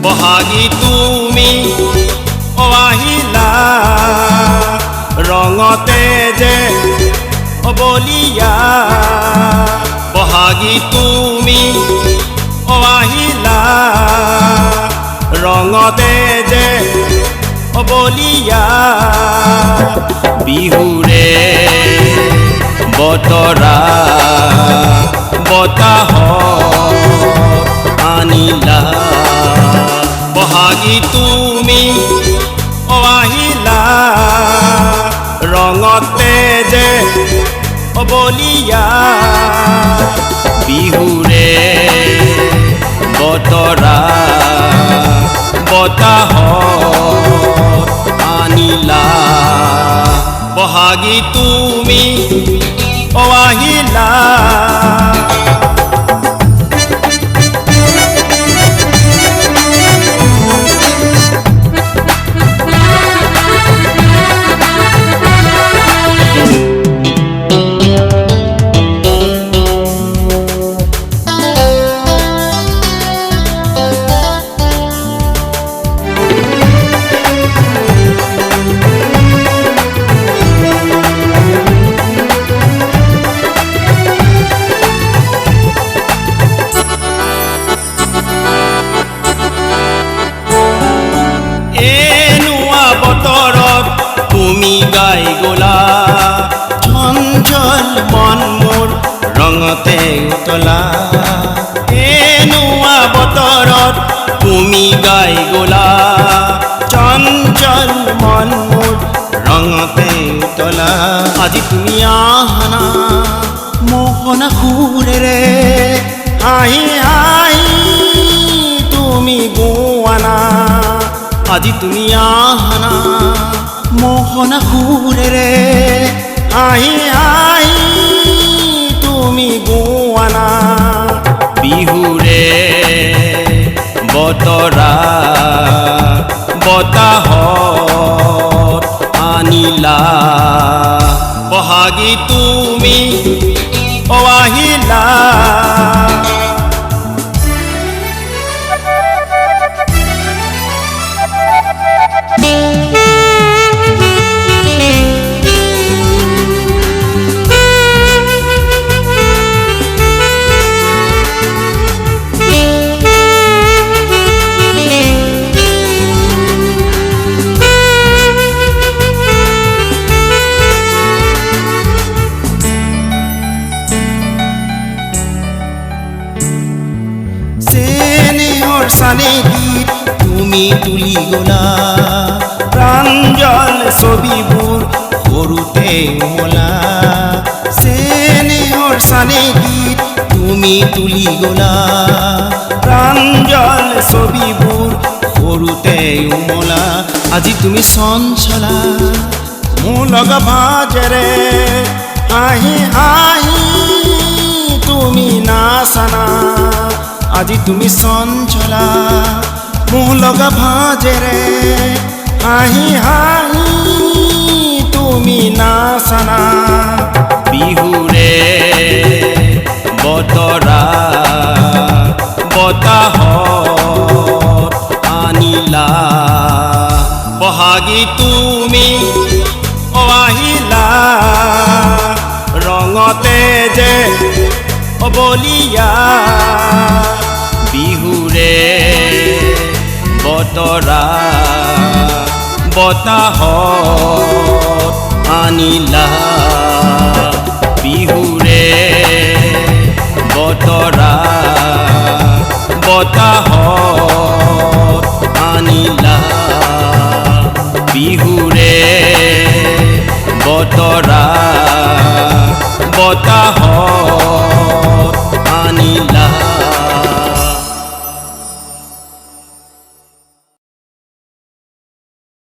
বহাগী তুমি আহিলা ৰঙতে যে বলিয়া বহাগী তুমি আহিলা ৰঙতে যে বলিয়া বিহুৰে বতৰা বতাহ আনিলা বহাগী তুমি আহিলা ৰঙতে যে বলিয়া বিহুৰে বতৰা বতাহ আনিলা বহাগী তুমি আহিলা তুমি গাই গলা চঞ্চল মন মোৰ ৰঙতে উতলা এনুৱা বতৰত তুমি গাই গলা চঞ্চল মন মোৰ ৰঙতে উতলা আজি তুমি আহনা মোহনা সুৰেৰে আহি আহি তুমি গোৱানা আজি তুমি আহনা মোহনা সুৰেৰে আহি আহি তুমি গোৱানা বিহুৰে বতৰা বতাহ আনিলা বহাগী তুমি আহিলা সানে গীত তুমি তুলি গলা প্ৰাঞ্জল ছবিবোৰ সৰুতে উমলা চেনেহৰ সানে গীত তুমি তুলি গলা প্ৰাঞ্জল ছবিবোৰ সৰুতে উমলা আজি তুমি চঞ্চলা মোৰ লগ ভাজেৰে আহি আহি তুমি নাচানা আজি তুমি চঞ্চলা মোৰ লগা ভাজেৰে আহি আহি তুমি নাচানা বিহুৰে বতৰা বতাহ আনিলা বহাগী তুমি আহিলা ৰঙতে যে বলিয়া বিহুৰে বতৰা বতাহ আনিলা বিহুৰে বতৰা বতাহ আনিলা